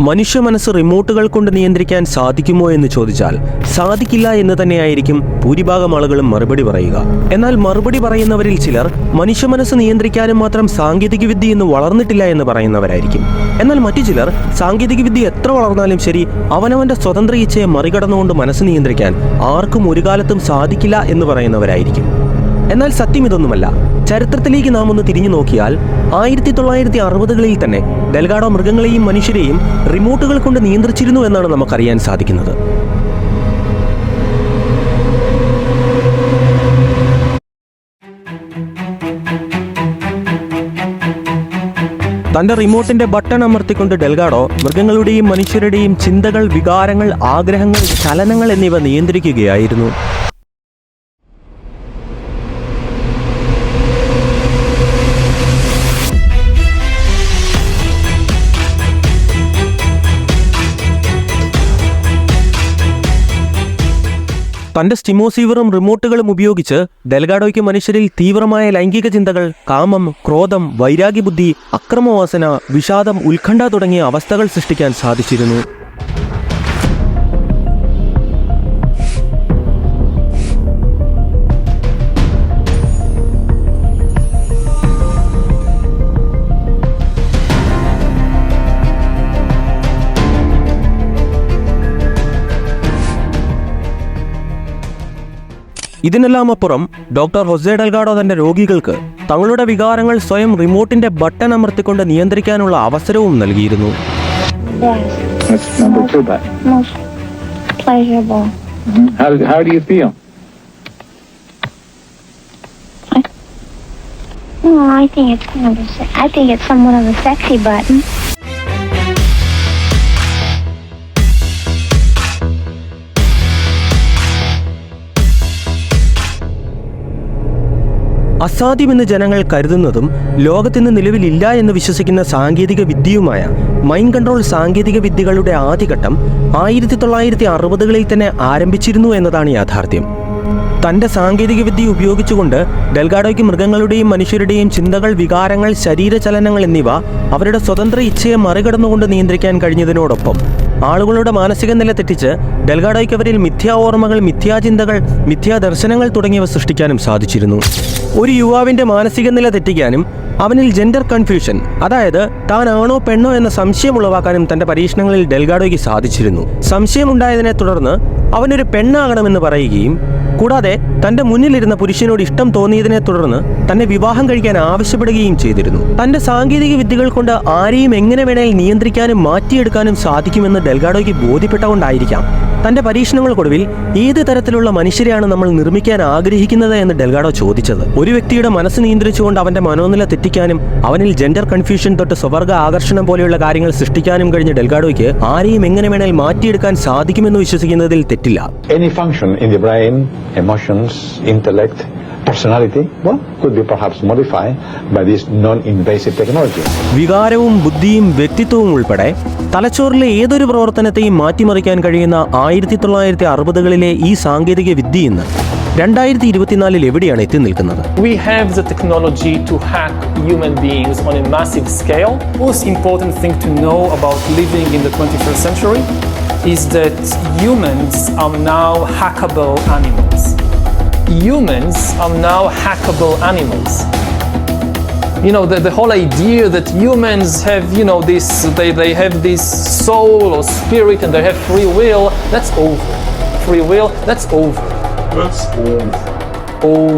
മനുഷ്യ മനസ്സ് റിമോട്ടുകൾ കൊണ്ട് നിയന്ത്രിക്കാൻ സാധിക്കുമോ എന്ന് ചോദിച്ചാൽ സാധിക്കില്ല എന്ന് തന്നെയായിരിക്കും ഭൂരിഭാഗം ആളുകളും മറുപടി പറയുക. എന്നാൽ മറുപടി പറയുന്നവരിൽ ചിലർ മനുഷ്യ മനസ്സ് നിയന്ത്രിക്കാനും മാത്രം സാങ്കേതികവിദ്യ ഇന്ന് വളർന്നിട്ടില്ല എന്ന് പറയുന്നവരായിരിക്കും. എന്നാൽ മറ്റു ചിലർ സാങ്കേതികവിദ്യ എത്ര വളർന്നാലും ശരി അവനവന്റെ സ്വതന്ത്ര ഇച്ഛയെ മറികടന്നുകൊണ്ട് മനസ്സ് നിയന്ത്രിക്കാൻ ആർക്കും ഒരു കാലത്തും സാധിക്കില്ല എന്ന് പറയുന്നവരായിരിക്കും. എന്നാൽ സത്യം ഇതൊന്നുമല്ല. ചരിത്രത്തിലേക്ക് നാം ഒന്ന് തിരിഞ്ഞു നോക്കിയാൽ 1960കളിൽ തന്നെ ഡെൽഗാഡോ മൃഗങ്ങളെയും മനുഷ്യരെയും റിമോട്ടുകൾ കൊണ്ട് നിയന്ത്രിച്ചിരുന്നു എന്നാണ് നമുക്കറിയാൻ സാധിക്കുന്നത്. തന്റെ റിമോട്ടിന്റെ ബട്ടൺ അമർത്തിക്കൊണ്ട് ഡെൽഗാഡോ മൃഗങ്ങളുടെയും മനുഷ്യരുടെയും ചിന്തകൾ, വികാരങ്ങൾ, ആഗ്രഹങ്ങൾ, ചലനങ്ങൾ എന്നിവ നിയന്ത്രിക്കുകയായിരുന്നു. തന്റെ സ്റ്റിമോസീവറും റിമോട്ടുകളും ഉപയോഗിച്ച് ഡെൽഗാഡോയ്ക്ക് മനുഷ്യരിൽ തീവ്രമായ ലൈംഗിക ചിന്തകൾ, കാമം, ക്രോധം, വൈരാഗ്യബുദ്ധി, അക്രമവാസന, വിഷാദം, ഉത്കണ്ഠ തുടങ്ങിയ അവസ്ഥകൾ സൃഷ്ടിക്കാൻ സാധിച്ചിരുന്നു. ഇതിനെല്ലാം അപ്പുറം ഡോക്ടർ ഹൊസെ ഡെൽഗാഡോ തന്റെ രോഗികൾക്ക് തങ്ങളുടെ വികാരങ്ങൾ സ്വയം റിമോട്ടിന്റെ ബട്ടൺ അമർത്തിക്കൊണ്ട് നിയന്ത്രിക്കാനുള്ള അവസരവും നൽകിയിരുന്നു. അസാധ്യമെന്ന് ജനങ്ങൾ കരുതുന്നതും ലോകത്തിന് നിലവിലില്ല എന്ന് വിശ്വസിക്കുന്ന സാങ്കേതിക വിദ്യയുമായ മൈൻഡ് കൺട്രോൾ സാങ്കേതിക വിദ്യകളുടെ ആദ്യഘട്ടം 1960കളിൽ തന്നെ ആരംഭിച്ചിരുന്നു എന്നതാണ് യാഥാർത്ഥ്യം. തന്റെ സാങ്കേതിക വിദ്യ ഉപയോഗിച്ചുകൊണ്ട് ഡെൽഗാഡോയ്ക്ക് മൃഗങ്ങളുടെയും മനുഷ്യരുടെയും ചിന്തകൾ, വികാരങ്ങൾ, ശരീരചലനങ്ങൾ എന്നിവ അവരുടെ സ്വതന്ത്ര ഇച്ഛയെ മറികടന്നുകൊണ്ട് നിയന്ത്രിക്കാൻ കഴിഞ്ഞതിനോടൊപ്പം ആളുകളുടെ മാനസിക നില തെറ്റിച്ച് ഡെൽഗാഡോയ്ക്ക് അവരിൽ മിഥ്യാ ഓർമ്മകൾ, മിഥ്യാചിന്തകൾ, മിഥ്യാദർശനങ്ങൾ തുടങ്ങിയവ സൃഷ്ടിക്കാനും സാധിച്ചിരുന്നു. ഒരു യുവാവിന്റെ മാനസിക നില തെറ്റിക്കാനും അവനിൽ ജെൻഡർ കൺഫ്യൂഷൻ, അതായത് താൻ ആണോ പെണ്ണോ എന്ന സംശയം ഉളവാക്കാനും തന്റെ പരീക്ഷണങ്ങളിൽ ഡെൽഗാഡോയ്ക്ക് സാധിച്ചിരുന്നു. സംശയമുണ്ടായതിനെ തുടർന്ന് അവനൊരു പെണ്ണാകണമെന്ന് പറയുകയും കൂടാതെ തന്റെ മുന്നിലിരുന്ന പുരുഷനോട് ഇഷ്ടം തോന്നിയതിനെ തുടർന്ന് തന്നെ വിവാഹം കഴിക്കാൻ ആവശ്യപ്പെടുകയും ചെയ്തിരുന്നു. തന്റെ സാങ്കേതിക വിദ്യകൾ കൊണ്ട് ആരെയും എങ്ങനെ വേണേൽ നിയന്ത്രിക്കാനും മാറ്റിയെടുക്കാനും സാധിക്കുമെന്ന് ഡെൽഗാഡോയ്ക്ക് ബോധ്യപ്പെട്ടുകൊണ്ടായിരിക്കാം തന്റെ പരീക്ഷണങ്ങൾക്കൊടുവിൽ ഏത് തരത്തിലുള്ള മനുഷ്യരെയാണ് നമ്മൾ നിർമ്മിക്കാൻ ആഗ്രഹിക്കുന്നത് എന്ന് ഡെൽഗാഡോ ചോദിച്ചത്. ഒരു വ്യക്തിയുടെ മനസ്സ് നിയന്ത്രിച്ചുകൊണ്ട് അവന്റെ മനോനില തെറ്റിക്കാനും അവനിൽ ജെൻഡർ കൺഫ്യൂഷൻ തൊട്ട് സ്വവർഗ ആകർഷണം പോലെയുള്ള കാര്യങ്ങൾ സൃഷ്ടിക്കാനും കഴിഞ്ഞ ഡെൽഗാഡോയ്ക്ക് ആരെയും എങ്ങനെ വേണേൽ മാറ്റിയെടുക്കാൻ സാധിക്കുമെന്ന് വിശ്വസിക്കുന്നതിൽ തെറ്റില്ല. Any function in the brain, emotions, intellect, personality, could be perhaps modified by this non-invasive technology. വികാരവും ബുദ്ധിയും വ്യക്തിത്വവും ഉൾപ്പെടെ തലച്ചോറിലെ ഏതൊരു പ്രവർത്തനത്തെയും മാറ്റിമറിക്കാൻ കഴിയുന്ന 1960കളിലെ ഈ സാങ്കേതിക വിദ്യ ഇന്ന് 2024 എവിടെയാണ് എത്തി നിൽക്കുന്നത്? We have the technology to hack human beings on a massive scale. Most important thing to know about living in the 21st century is that humans are now hackable animals. Humans are now hackable animals. You know, the whole idea that humans have, this, they have this soul or spirit and they have free will, that's over. Free will, that's over. That's over.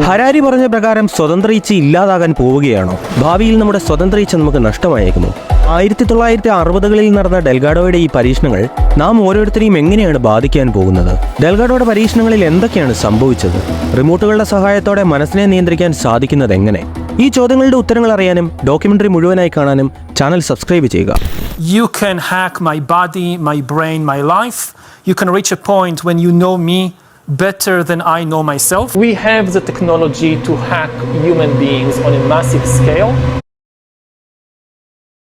Harari പറഞ്ഞ പ്രകാരം സ്വതന്ത്ര ഇച്ഛ ഇല്ലാതാകാൻ പോവുകയാണോ? ഭാവിയിൽ നമ്മുടെ സ്വതന്ത്ര ഇച്ഛ നമുക്ക് നഷ്ടമായേക്കുമോ? 1960കളിൽ നടന്ന ഡെൽഗാഡോയുടെ ഈ പരീക്ഷണങ്ങൾ നാം ഓരോരുത്തരെയും എങ്ങനെയാണ് ബാധിക്കാൻ പോകുന്നത്? ഡെൽഗാഡോയുടെ പരീക്ഷണങ്ങളിൽ എന്തൊക്കെയാണ് സംഭവിച്ചത്? റിമോട്ടുകളുടെ സഹായത്തോടെ മനസ്സിനെ നിയന്ത്രിക്കാൻ സാധിക്കുന്നത് എങ്ങനെ? ഈ ചോദ്യങ്ങളുടെ ഉത്തരങ്ങൾ അറിയാനും ഡോക്യുമെന്ററി മുഴുവനായി കാണാനും ചാനൽ സബ്സ്ക്രൈബ് ചെയ്യുക. You can hack my body, my brain, my life. You can reach a point when you know me better than I know myself. We have the technology to hack human beings on a massive scale.